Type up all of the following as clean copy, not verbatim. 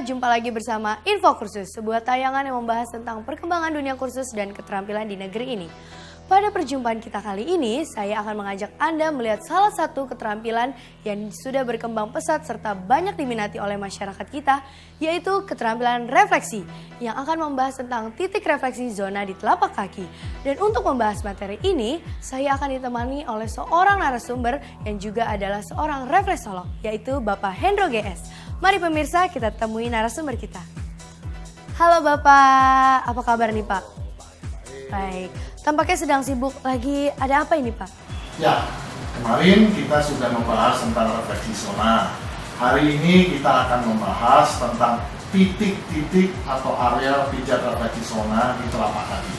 jumpa lagi bersama Info Kursus, sebuah tayangan yang membahas tentang perkembangan dunia kursus dan keterampilan di negeri ini. Pada perjumpaan kita kali ini, saya akan mengajak Anda melihat salah satu keterampilan yang sudah berkembang pesat serta banyak diminati oleh masyarakat kita, yaitu keterampilan refleksi, yang akan membahas tentang titik refleksi zona di telapak kaki. Dan untuk membahas materi ini, saya akan ditemani oleh seorang narasumber yang juga adalah seorang refleksolog, yaitu Bapak Hendro GS. Mari pemirsa, kita temui narasumber kita. Halo Bapak, apa kabar nih Pak? Baik, tampaknya sedang sibuk lagi. Ada apa ini Pak? Ya, kemarin kita sudah membahas tentang refleksi zona. Hari ini kita akan membahas tentang titik-titik atau area pijat refleksi zona di telapak kaki.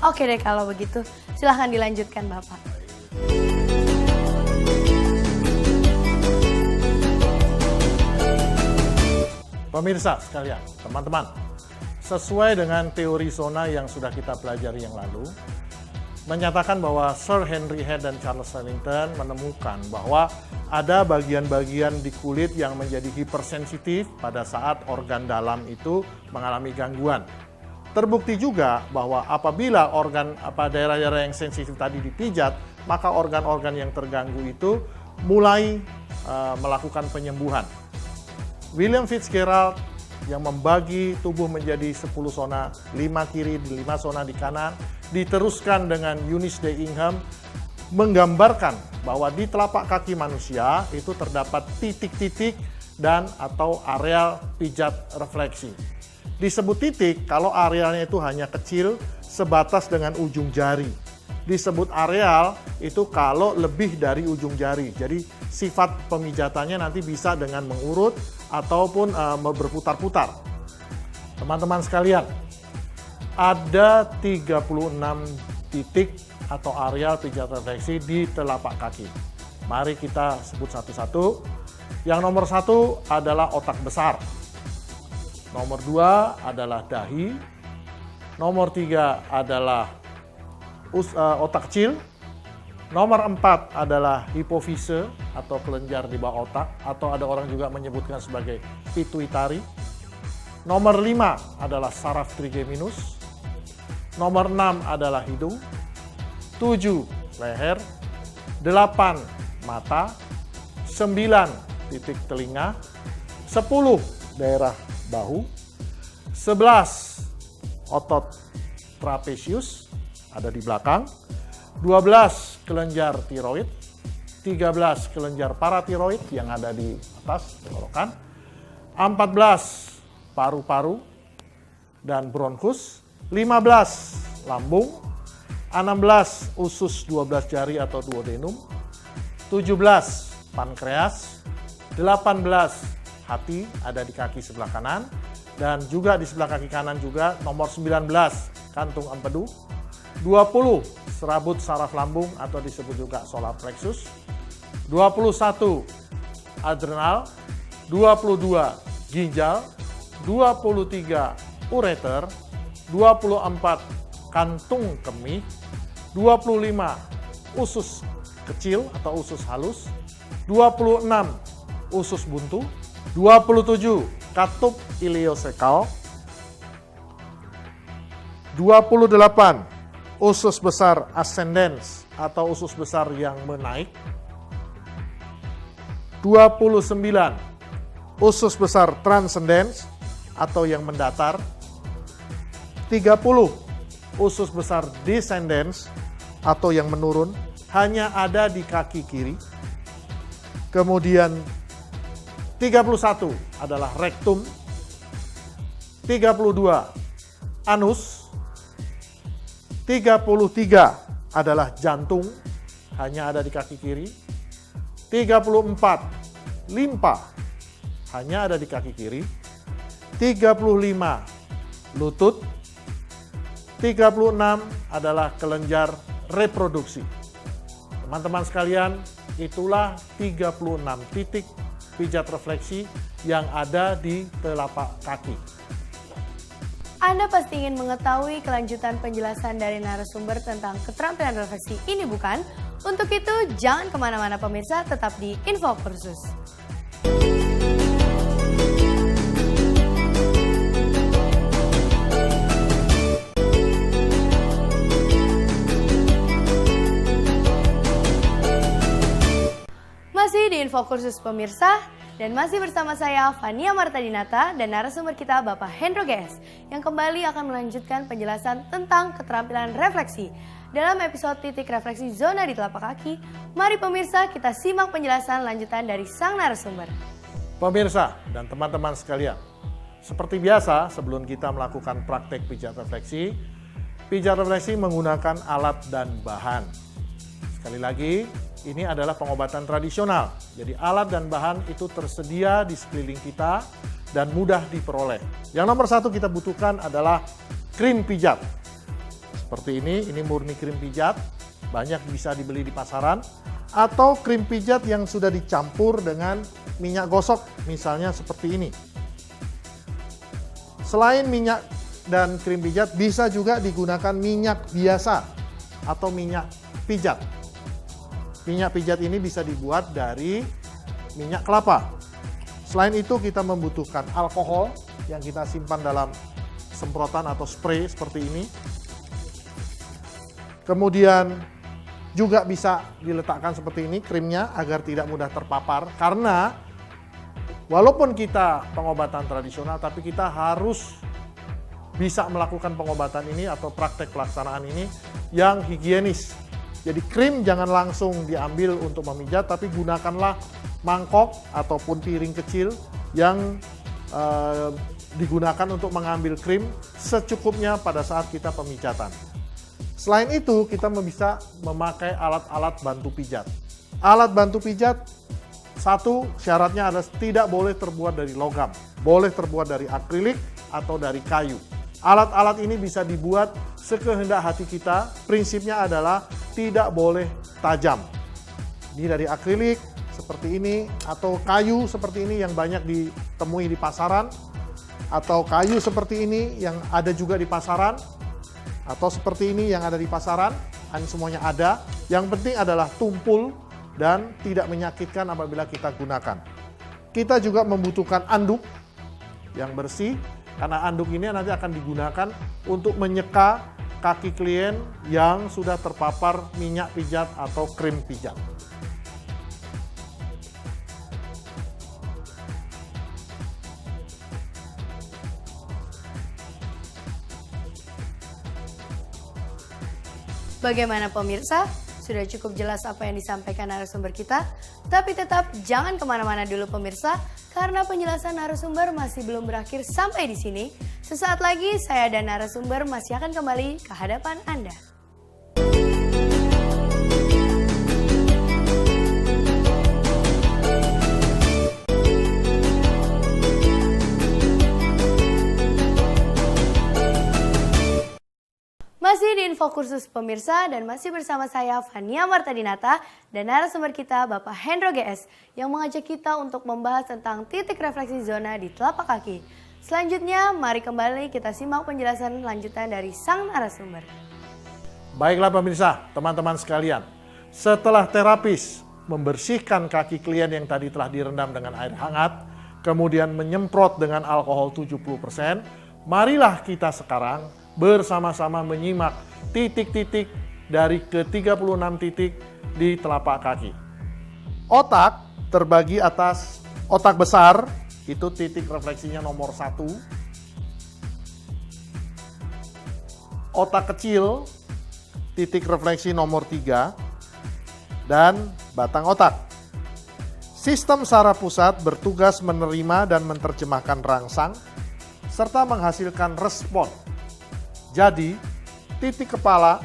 Oke deh kalau begitu, silahkan dilanjutkan Bapak. Pemirsa sekalian, teman-teman, sesuai dengan teori zona yang sudah kita pelajari yang lalu, menyatakan bahwa Sir Henry Head dan Charles Wellington menemukan bahwa ada bagian-bagian di kulit yang menjadi hipersensitif pada saat organ dalam itu mengalami gangguan. Terbukti juga bahwa apabila daerah-daerah yang sensitif tadi dipijat, maka organ-organ yang terganggu itu mulai melakukan penyembuhan. William Fitzgerald yang membagi tubuh menjadi 10 zona, 5 kiri, 5 zona di kanan, diteruskan dengan Eunice D. Ingham, menggambarkan bahwa di telapak kaki manusia itu terdapat titik-titik dan atau areal pijat refleksi. Disebut titik kalau arealnya itu hanya kecil, sebatas dengan ujung jari. Disebut areal itu kalau lebih dari ujung jari. Jadi sifat pemijatannya nanti bisa dengan mengurut ataupun berputar-putar. Teman-teman sekalian, ada 36 titik atau areal pijat refleksi di telapak kaki. Mari kita sebut satu-satu. Yang nomor 1 adalah otak besar. Nomor 2 adalah dahi. Nomor 3 adalah otak kecil. Nomor 4 adalah hipofise atau kelenjar di bawah otak, atau ada orang juga menyebutkan sebagai pituitari. Nomor 5 adalah saraf trigeminus. Nomor 6 adalah hidung. 7 leher. 8 mata. 9 titik telinga. 10 daerah bahu. 11 otot trapesius ada di belakang. 12 kelenjar tiroid, 13 kelenjar paratiroid yang ada di atas tenggorokan, 14 paru-paru dan bronkus, 15 lambung, 16 usus 12 jari atau duodenum, 17 pankreas, 18 hati ada di kaki sebelah kanan, dan juga di sebelah kaki kanan juga nomor 19 kantung empedu, 20 serabut saraf lambung atau disebut juga solar plexus, 21 adrenal, 22 ginjal, 23 ureter, 24 kantung kemih, 25 usus kecil atau usus halus, 26 usus buntu, 27 katup iliosekal, 28 usus besar ascendens atau usus besar yang menaik, 29 usus besar transcendens atau yang mendatar, 30 usus besar descendens atau yang menurun, hanya ada di kaki kiri. Kemudian 31 adalah rektum, 32 anus, 33 adalah jantung, hanya ada di kaki kiri. 34 limpa, hanya ada di kaki kiri. 35 lutut. 36 adalah kelenjar reproduksi. Teman-teman sekalian, itulah 36 titik pijat refleksi yang ada di telapak kaki. Anda pasti ingin mengetahui kelanjutan penjelasan dari narasumber tentang keterampilan refleksi ini bukan? Untuk itu jangan kemana-mana pemirsa, tetap di Info Kursus. Info Kursus pemirsa, dan masih bersama saya Fania Martadinata dan narasumber kita Bapak Hendro GS yang kembali akan melanjutkan penjelasan tentang keterampilan refleksi. Dalam episode titik refleksi zona di telapak kaki, mari pemirsa kita simak penjelasan lanjutan dari sang narasumber. Pemirsa dan teman-teman sekalian, seperti biasa sebelum kita melakukan praktek pijat refleksi menggunakan alat dan bahan. Sekali lagi, ini adalah pengobatan tradisional. Jadi alat dan bahan itu tersedia di sekeliling kita dan mudah diperoleh. Yang nomor satu kita butuhkan adalah krim pijat. Seperti ini murni krim pijat, banyak bisa dibeli di pasaran. Atau krim pijat yang sudah dicampur dengan minyak gosok, misalnya seperti ini. Selain minyak dan krim pijat, bisa juga digunakan minyak biasa atau minyak pijat. Minyak pijat ini bisa dibuat dari minyak kelapa. Selain itu kita membutuhkan alkohol yang kita simpan dalam semprotan atau spray seperti ini. Kemudian juga bisa diletakkan seperti ini krimnya agar tidak mudah terpapar. Karena walaupun kita pengobatan tradisional tapi kita harus bisa melakukan pengobatan ini atau praktek pelaksanaan ini yang higienis. Jadi krim jangan langsung diambil untuk memijat, tapi gunakanlah mangkok ataupun piring kecil yang digunakan untuk mengambil krim secukupnya pada saat kita pemijatan. Selain itu, kita bisa memakai alat-alat bantu pijat. Alat bantu pijat, satu syaratnya adalah tidak boleh terbuat dari logam, boleh terbuat dari akrilik atau dari kayu. Alat-alat ini bisa dibuat sekehendak hati kita, prinsipnya adalah tidak boleh tajam. Ini dari akrilik seperti ini, atau kayu seperti ini yang banyak ditemui di pasaran, atau kayu seperti ini yang ada juga di pasaran, atau seperti ini yang ada di pasaran, ini semuanya ada. Yang penting adalah tumpul dan tidak menyakitkan apabila kita gunakan. Kita juga membutuhkan anduk yang bersih, karena anduk ini nanti akan digunakan untuk menyeka kaki klien yang sudah terpapar minyak pijat atau krim pijat. Bagaimana pemirsa? Sudah cukup jelas apa yang disampaikan narasumber kita? Tapi tetap jangan kemana-mana dulu pemirsa, karena penjelasan narasumber masih belum berakhir sampai di sini. Sesaat lagi saya dan narasumber masih akan kembali ke hadapan Anda. Masih di Info Kursus pemirsa dan masih bersama saya Fania Martadinata dan narasumber kita Bapak Hendro GS yang mengajak kita untuk membahas tentang titik refleksi zona di telapak kaki. Selanjutnya mari kembali kita simak penjelasan lanjutan dari sang narasumber. Baiklah pemirsa, teman-teman sekalian. Setelah terapis membersihkan kaki klien yang tadi telah direndam dengan air hangat, kemudian menyemprot dengan alkohol 70%, marilah kita sekarang bersama-sama menyimak titik-titik dari ke-36 titik di telapak kaki. Otak terbagi atas otak besar, itu titik refleksinya nomor 1. Otak kecil, titik refleksi nomor 3. Dan batang otak. Sistem saraf pusat bertugas menerima dan menerjemahkan rangsang serta menghasilkan respon. Jadi, titik kepala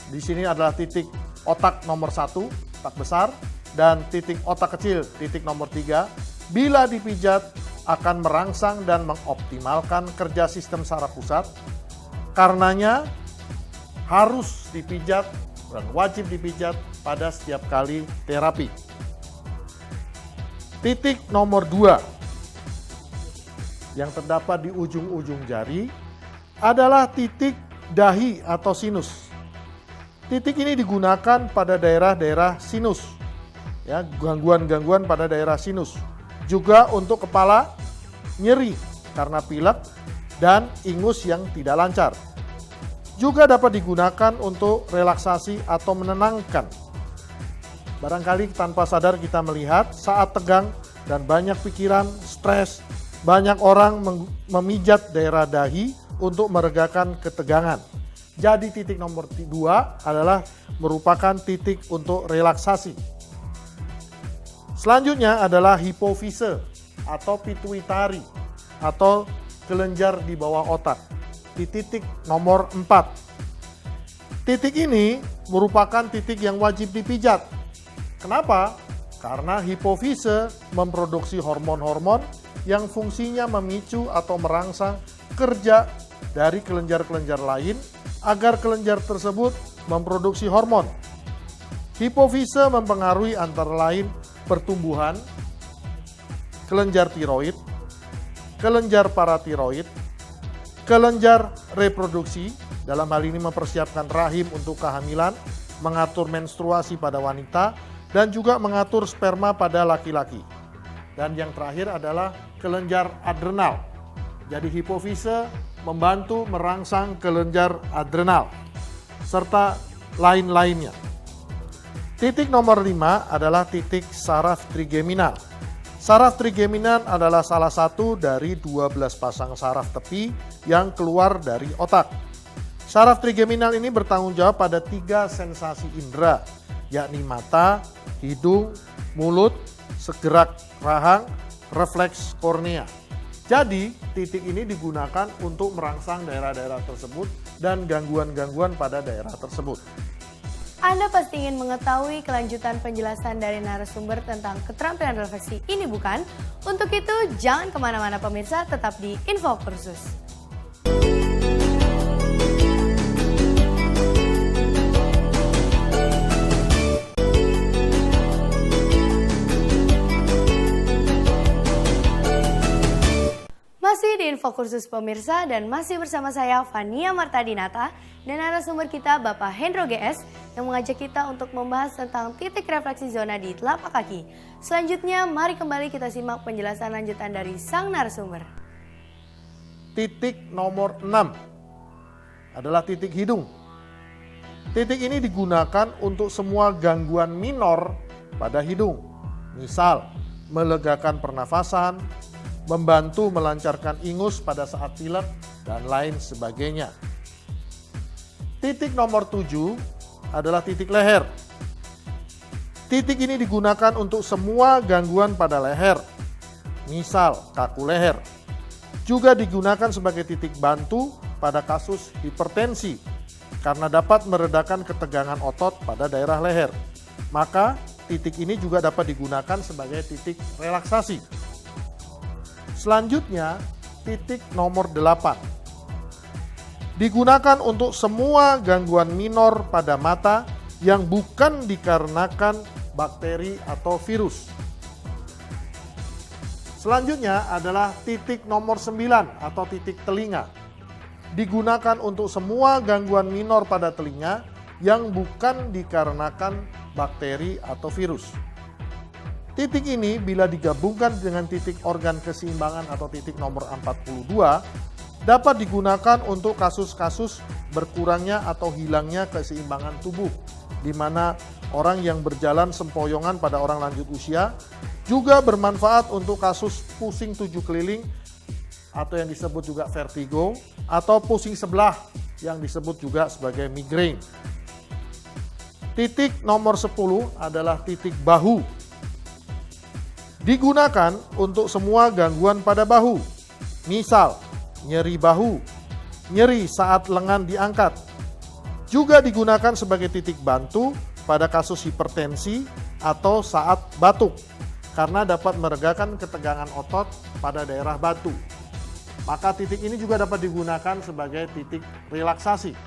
di sini adalah titik otak nomor 1, otak besar, dan titik otak kecil, titik nomor 3. Bila dipijat akan merangsang dan mengoptimalkan kerja sistem saraf pusat. Karenanya harus dipijat dan wajib dipijat pada setiap kali terapi. Titik nomor 2 yang terdapat di ujung-ujung jari adalah titik dahi atau sinus. Titik ini digunakan pada daerah-daerah sinus, ya, gangguan-gangguan pada daerah sinus. Juga untuk kepala, nyeri karena pilek dan ingus yang tidak lancar. Juga dapat digunakan untuk relaksasi atau menenangkan. Barangkali tanpa sadar kita melihat saat tegang dan banyak pikiran, stres, banyak orang memijat daerah dahi untuk meregakan ketegangan. Jadi titik nomor 2 adalah merupakan titik untuk relaksasi. Selanjutnya adalah hipofise atau pituitari atau kelenjar di bawah otak di titik nomor 4. Titik ini merupakan titik yang wajib dipijat. Kenapa? Karena hipofise memproduksi hormon-hormon yang fungsinya memicu atau merangsang kerja dari kelenjar-kelenjar lain agar kelenjar tersebut memproduksi hormon. Hipofise mempengaruhi antara lain pertumbuhan, kelenjar tiroid, kelenjar paratiroid, kelenjar reproduksi, dalam hal ini mempersiapkan rahim untuk kehamilan, mengatur menstruasi pada wanita, dan juga mengatur sperma pada laki-laki. Dan yang terakhir adalah kelenjar adrenal. Jadi hipofise membantu merangsang kelenjar adrenal, serta lain-lainnya. Titik nomor 5 adalah titik saraf trigeminal. Saraf trigeminal adalah salah satu dari 12 pasang saraf tepi yang keluar dari otak. Saraf trigeminal ini bertanggung jawab pada 3 sensasi indera, yakni mata, hidung, mulut, segerak rahang, refleks kornea. Jadi, titik ini digunakan untuk merangsang daerah-daerah tersebut dan gangguan-gangguan pada daerah tersebut. Anda pasti ingin mengetahui kelanjutan penjelasan dari narasumber tentang keterampilan refleksi ini bukan? Untuk itu, jangan kemana-mana pemirsa, tetap di Info Kursus. Masih di Info Kursus pemirsa dan masih bersama saya Fania Martadinata dan narasumber kita Bapak Hendro GS yang mengajak kita untuk membahas tentang titik refleksi zona di telapak kaki. Selanjutnya mari kembali kita simak penjelasan lanjutan dari sang narasumber. Titik nomor 6 adalah titik hidung. Titik ini digunakan untuk semua gangguan minor pada hidung. Misal, melegakan pernafasan, membantu melancarkan ingus pada saat pilek, dan lain sebagainya. Titik nomor 7 adalah titik leher. Titik ini digunakan untuk semua gangguan pada leher, misal kaku leher. Juga digunakan sebagai titik bantu pada kasus hipertensi, karena dapat meredakan ketegangan otot pada daerah leher. Maka titik ini juga dapat digunakan sebagai titik relaksasi. Selanjutnya, titik nomor 8. Digunakan untuk semua gangguan minor pada mata yang bukan dikarenakan bakteri atau virus. Selanjutnya adalah titik nomor 9 atau titik telinga. Digunakan untuk semua gangguan minor pada telinga yang bukan dikarenakan bakteri atau virus. Titik ini bila digabungkan dengan titik organ keseimbangan atau titik nomor 42 dapat digunakan untuk kasus-kasus berkurangnya atau hilangnya keseimbangan tubuh, di mana orang yang berjalan sempoyongan pada orang lanjut usia, juga bermanfaat untuk kasus pusing 7 keliling atau yang disebut juga vertigo, atau pusing sebelah yang disebut juga sebagai migrain. Titik nomor 10 adalah titik bahu. Digunakan untuk semua gangguan pada bahu, misal nyeri bahu, nyeri saat lengan diangkat. Juga digunakan sebagai titik bantu pada kasus hipertensi atau saat batuk, karena dapat meregakan ketegangan otot pada daerah batu. Maka titik ini juga dapat digunakan sebagai titik relaksasi.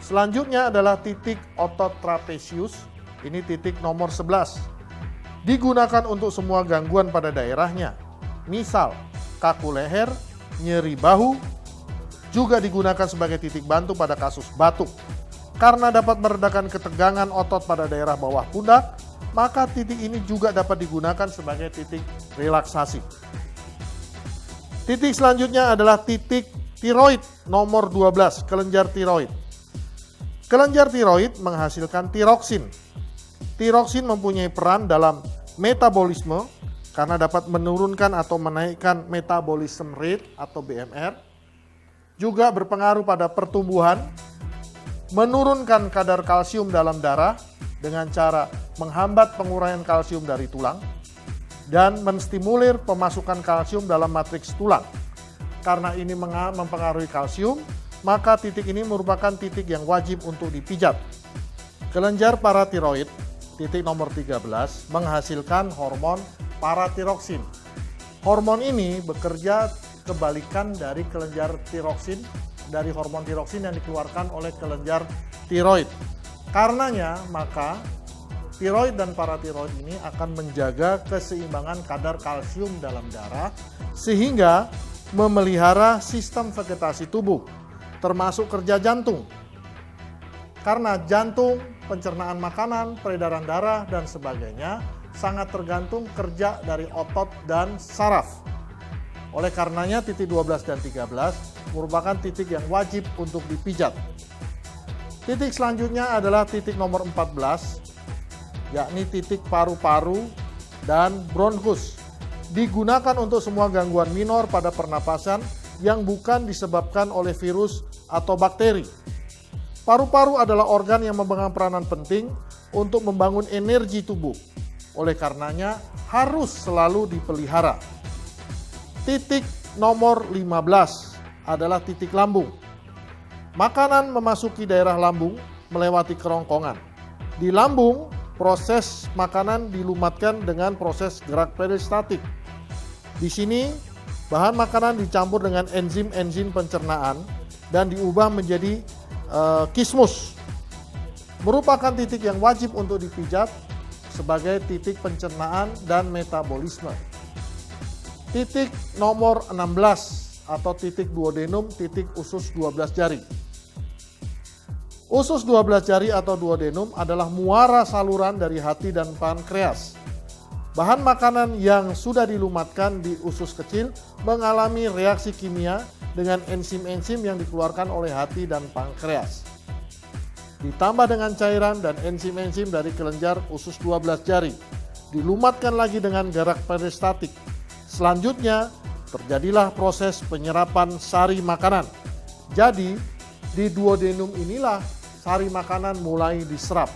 Selanjutnya adalah titik otot trapesius, ini titik nomor 11. Digunakan untuk semua gangguan pada daerahnya, misal kaku leher, nyeri bahu. Juga digunakan sebagai titik bantu pada kasus batuk. Karena dapat meredakan ketegangan otot pada daerah bawah pundak, maka titik ini juga dapat digunakan sebagai titik relaksasi. Titik selanjutnya adalah titik tiroid nomor 12, kelenjar tiroid. Kelenjar tiroid menghasilkan tiroksin. Tiroksin mempunyai peran dalam metabolisme karena dapat menurunkan atau menaikkan metabolism rate atau BMR. Juga berpengaruh pada pertumbuhan, menurunkan kadar kalsium dalam darah dengan cara menghambat penguraian kalsium dari tulang, dan menstimulir pemasukan kalsium dalam matriks tulang. Karena ini mempengaruhi kalsium, maka titik ini merupakan titik yang wajib untuk dipijat. Kelenjar paratiroid, titik nomor 13, menghasilkan hormon paratiroksin. Hormon ini bekerja kebalikan dari kelenjar tiroksin, dari hormon tiroksin yang dikeluarkan oleh kelenjar tiroid. Karenanya, maka tiroid dan paratiroid ini akan menjaga keseimbangan kadar kalsium dalam darah sehingga memelihara sistem vegetasi tubuh, termasuk kerja jantung. Karena jantung, pencernaan makanan, peredaran darah, dan sebagainya sangat tergantung kerja dari otot dan saraf. Oleh karenanya titik 12 dan 13 merupakan titik yang wajib untuk dipijat. Titik selanjutnya adalah titik nomor 14, yakni titik paru-paru dan bronkus. Digunakan untuk semua gangguan minor pada pernapasan yang bukan disebabkan oleh virus atau bakteri. Paru-paru adalah organ yang memegang peranan penting untuk membangun energi tubuh. Oleh karenanya harus selalu dipelihara. Titik nomor 15 adalah titik lambung. Makanan memasuki daerah lambung melewati kerongkongan. Di lambung, proses makanan dilumatkan dengan proses gerak peristatik. Di sini, bahan makanan dicampur dengan enzim-enzim pencernaan dan diubah menjadi kismus. Merupakan titik yang wajib untuk dipijat sebagai titik pencernaan dan metabolisme. Titik nomor 16 atau titik duodenum, titik usus 12 jari. Usus 12 jari atau duodenum adalah muara saluran dari hati dan pankreas. Bahan makanan yang sudah dilumatkan di usus kecil mengalami reaksi kimia dengan enzim-enzim yang dikeluarkan oleh hati dan pankreas. Ditambah dengan cairan dan enzim-enzim dari kelenjar usus 12 jari. Dilumatkan lagi dengan gerak peristatik. Selanjutnya, terjadilah proses penyerapan sari makanan. Jadi, di duodenum inilah sari makanan mulai diserap.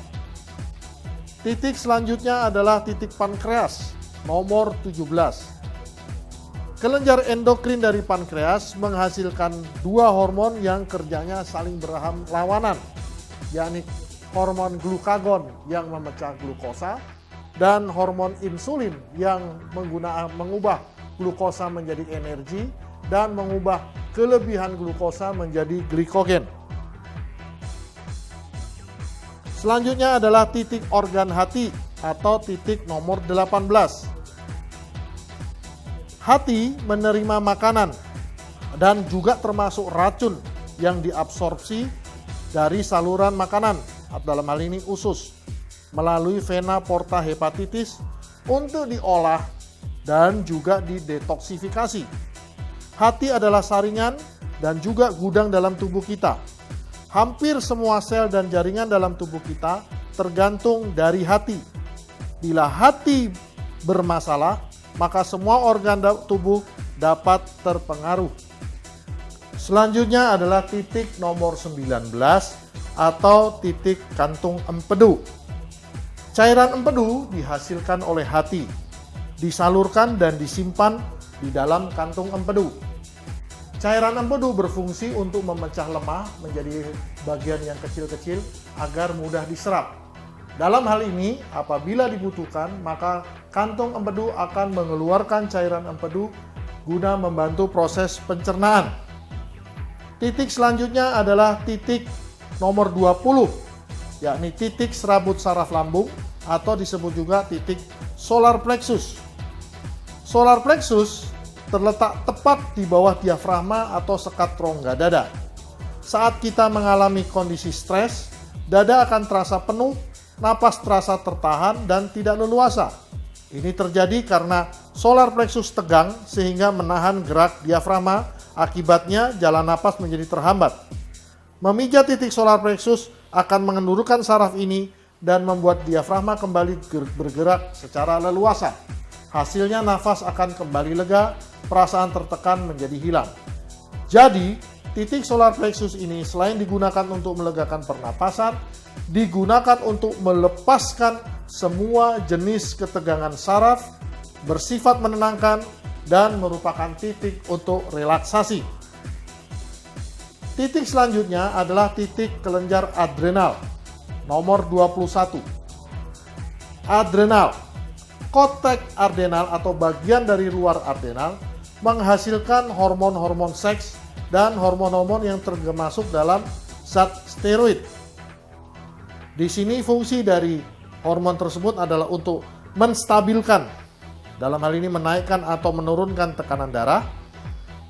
Titik selanjutnya adalah titik pankreas, nomor 17. Kelenjar endokrin dari pankreas menghasilkan dua hormon yang kerjanya saling berlawanan, yakni hormon glukagon yang memecah glukosa dan hormon insulin yang mengubah glukosa menjadi energi dan mengubah kelebihan glukosa menjadi glikogen. Selanjutnya adalah titik organ hati atau titik nomor 18. Hati menerima makanan dan juga termasuk racun yang diabsorpsi dari saluran makanan, dalam hal ini usus, melalui vena porta hepatitis untuk diolah dan juga didetoksifikasi. Hati adalah saringan dan juga gudang dalam tubuh kita. Hampir semua sel dan jaringan dalam tubuh kita tergantung dari hati. Bila hati bermasalah, maka semua organ tubuh dapat terpengaruh. Selanjutnya adalah titik nomor 19 atau titik kantung empedu. Cairan empedu dihasilkan oleh hati, disalurkan dan disimpan di dalam kantung empedu. Cairan empedu berfungsi untuk memecah lemah menjadi bagian yang kecil-kecil agar mudah diserap. Dalam hal ini, apabila dibutuhkan, maka kantung empedu akan mengeluarkan cairan empedu guna membantu proses pencernaan. Titik selanjutnya adalah titik nomor 20, yakni titik serabut saraf lambung atau disebut juga titik solar plexus. Solar plexus terletak tepat di bawah diafragma atau sekat rongga dada. Saat kita mengalami kondisi stres, dada akan terasa penuh, napas terasa tertahan dan tidak leluasa. Ini terjadi karena solar plexus tegang sehingga menahan gerak diafragma, akibatnya jalan napas menjadi terhambat. Memijat titik solar plexus akan mengendurkan saraf ini dan membuat diafragma kembali bergerak secara leluasa. Hasilnya nafas akan kembali lega, perasaan tertekan menjadi hilang. Jadi, titik solar plexus ini selain digunakan untuk melegakan pernapasan, digunakan untuk melepaskan semua jenis ketegangan saraf, bersifat menenangkan, dan merupakan titik untuk relaksasi. Titik selanjutnya adalah titik kelenjar adrenal, nomor 21. Adrenal, korteks adrenal atau bagian dari luar adrenal, menghasilkan hormon-hormon seks dan hormon-hormon yang termasuk dalam zat steroid. Di sini fungsi dari hormon tersebut adalah untuk menstabilkan, dalam hal ini menaikkan atau menurunkan tekanan darah,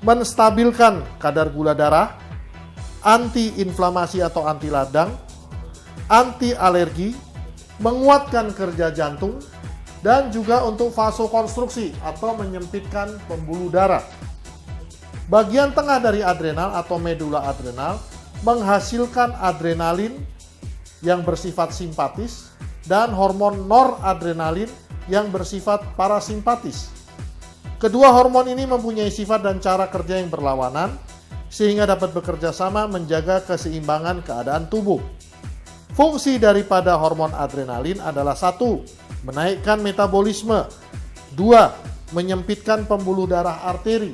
menstabilkan kadar gula darah, anti-inflamasi atau anti radang, anti-alergi, menguatkan kerja jantung, dan juga untuk vasokonstruksi atau menyempitkan pembuluh darah. Bagian tengah dari adrenal atau medula adrenal menghasilkan adrenalin yang bersifat simpatis dan hormon noradrenalin yang bersifat parasimpatis. Kedua hormon ini mempunyai sifat dan cara kerja yang berlawanan sehingga dapat bekerja sama menjaga keseimbangan keadaan tubuh. Fungsi daripada hormon adrenalin adalah 1. Menaikkan metabolisme, 2. Menyempitkan pembuluh darah arteri,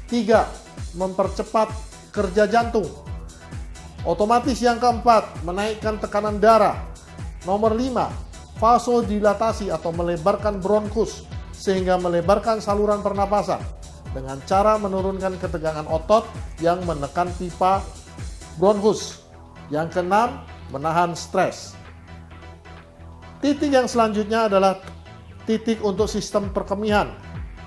3. Mempercepat kerja jantung. Otomatis yang keempat, menaikkan tekanan darah. Nomor 5, vasodilatasi atau melebarkan bronkus sehingga melebarkan saluran pernapasan dengan cara menurunkan ketegangan otot yang menekan pipa bronkus. Yang keenam, menahan stres. Titik yang selanjutnya adalah titik untuk sistem perkemihan,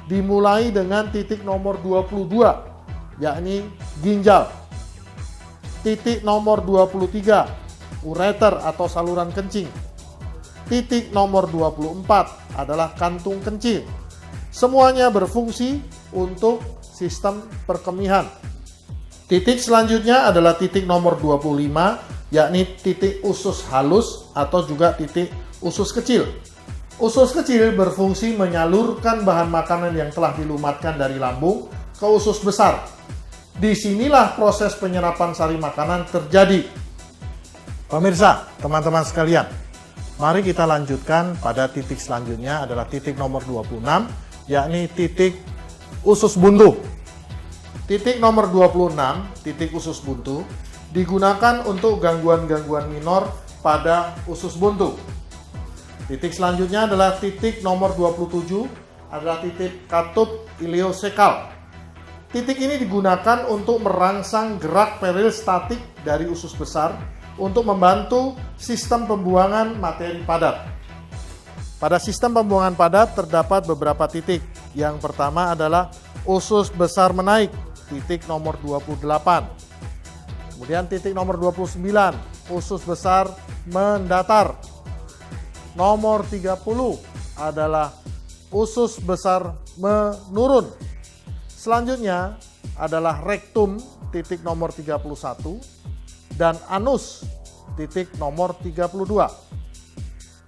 dimulai dengan titik nomor 22, yakni ginjal. Titik nomor 23, ureter atau saluran kencing. Titik nomor 24 adalah kantung kencing. Semuanya berfungsi untuk sistem perkemihan. Titik selanjutnya adalah titik nomor 25, yakni titik usus halus atau juga titik usus kecil. Usus kecil berfungsi menyalurkan bahan makanan yang telah dilumatkan dari lambung ke usus besar. Disinilah proses penyerapan sari makanan terjadi. Pemirsa, teman-teman sekalian, mari kita lanjutkan pada titik selanjutnya adalah titik nomor 26, yakni titik usus buntu. Titik nomor 26, titik usus buntu, digunakan untuk gangguan-gangguan minor pada usus buntu. Titik selanjutnya adalah titik nomor 27, adalah titik katup iliosekal. Titik ini digunakan untuk merangsang gerak peristaltik dari usus besar untuk membantu sistem pembuangan materi padat. Pada sistem pembuangan padat terdapat beberapa titik. Yang pertama adalah usus besar menaik, titik nomor 28. Kemudian titik nomor 29, usus besar mendatar. Nomor 30 adalah usus besar menurun. Selanjutnya adalah rektum, titik nomor 31, dan anus, titik nomor 32.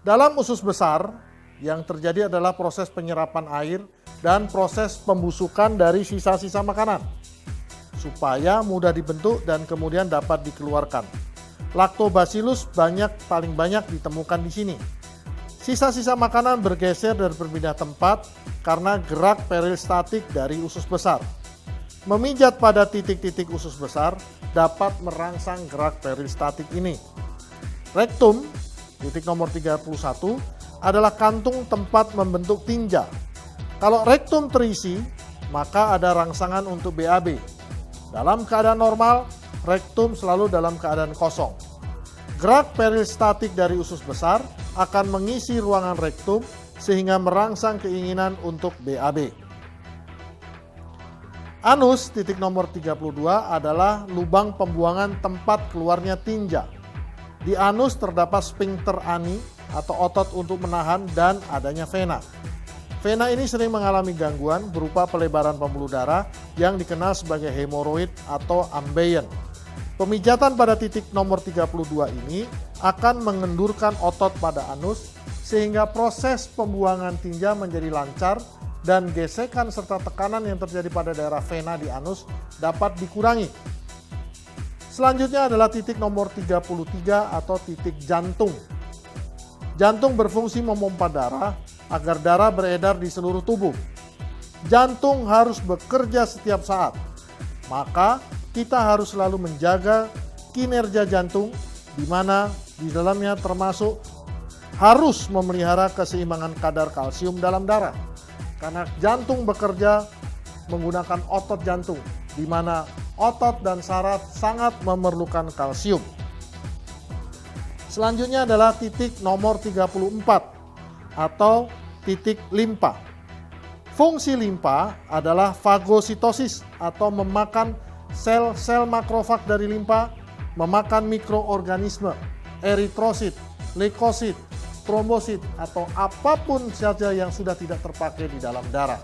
Dalam usus besar, yang terjadi adalah proses penyerapan air dan proses pembusukan dari sisa-sisa makanan, supaya mudah dibentuk dan kemudian dapat dikeluarkan. Lactobacillus paling banyak ditemukan di sini. Sisa-sisa makanan bergeser dan berpindah tempat karena gerak peristaltik dari usus besar. Memijat pada titik-titik usus besar dapat merangsang gerak peristaltik ini. Rektum, titik nomor 31, adalah kantung tempat membentuk tinja. Kalau rektum terisi, maka ada rangsangan untuk BAB. Dalam keadaan normal, rektum selalu dalam keadaan kosong. Gerak peristaltik dari usus besar akan mengisi ruangan rektum sehingga merangsang keinginan untuk BAB. Anus, titik nomor 32, adalah lubang pembuangan tempat keluarnya tinja. Di anus terdapat sphincter ani atau otot untuk menahan dan adanya vena. Vena ini sering mengalami gangguan berupa pelebaran pembuluh darah yang dikenal sebagai hemoroid atau ambeien. Pemijatan pada titik nomor 32 ini akan mengendurkan otot pada anus sehingga proses pembuangan tinja menjadi lancar dan gesekan serta tekanan yang terjadi pada daerah vena di anus dapat dikurangi. Selanjutnya adalah titik nomor 33 atau titik jantung. Jantung berfungsi memompa darah agar darah beredar di seluruh tubuh. Jantung harus bekerja setiap saat. Maka kita harus selalu menjaga kinerja jantung, di mana di dalamnya termasuk harus memelihara keseimbangan kadar kalsium dalam darah. Karena jantung bekerja menggunakan otot jantung, di mana otot dan saraf sangat memerlukan kalsium. Selanjutnya adalah titik nomor 34 atau titik limpa. Fungsi limpa adalah fagositosis atau memakan sel-sel makrofag dari limpa, memakan mikroorganisme, eritrosit, leukosit, trombosit, atau apapun saja yang sudah tidak terpakai di dalam darah.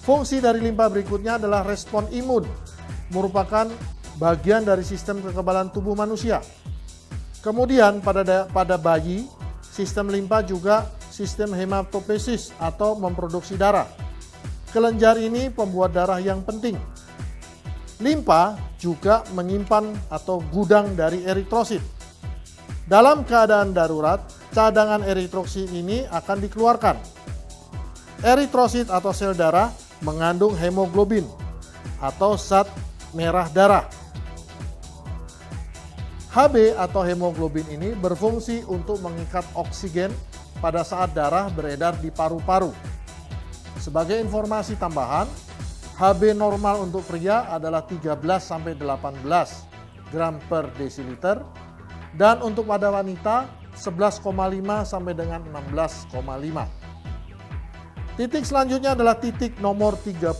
Fungsi dari limpa berikutnya adalah respon imun, merupakan bagian dari sistem kekebalan tubuh manusia. Kemudian pada bayi, sistem limpa juga sistem hematopoiesis atau memproduksi darah. Kelenjar ini pembuat darah yang penting. Limpa juga menyimpan atau gudang dari eritrosit. Dalam keadaan darurat, cadangan eritrosit ini akan dikeluarkan. Eritrosit atau sel darah mengandung hemoglobin atau zat merah darah. Hb atau hemoglobin ini berfungsi untuk mengikat oksigen pada saat darah beredar di paru-paru. Sebagai informasi tambahan, Hb normal untuk pria adalah 13-18 gram per desiliter dan untuk pada wanita 11,5 sampai dengan 16,5. Titik selanjutnya adalah titik nomor 35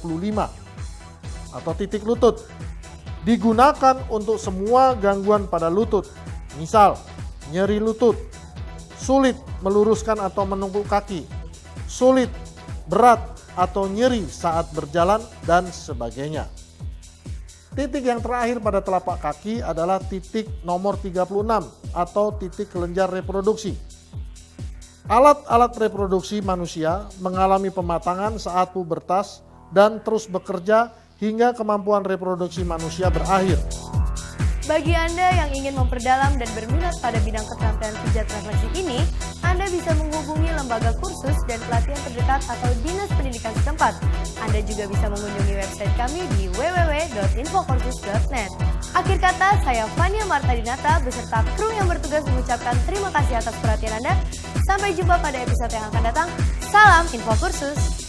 atau titik lutut. Digunakan untuk semua gangguan pada lutut, misal nyeri lutut, sulit meluruskan atau menunggu kaki, sulit, berat, atau nyeri saat berjalan, dan sebagainya. Titik yang terakhir pada telapak kaki adalah titik nomor 36 atau titik kelenjar reproduksi. Alat-alat reproduksi manusia mengalami pematangan saat pubertas dan terus bekerja hingga kemampuan reproduksi manusia berakhir. Bagi Anda yang ingin memperdalam dan berminat pada bidang keterampilan pijat refleksi ini, Anda bisa menghubungi lembaga kursus dan pelatihan terdekat atau dinas pendidikan setempat. Anda juga bisa mengunjungi website kami di www.infokursus.net. Akhir kata, saya Fania Marta Dinata beserta kru yang bertugas mengucapkan terima kasih atas perhatian Anda. Sampai jumpa pada episode yang akan datang. Salam Infokursus!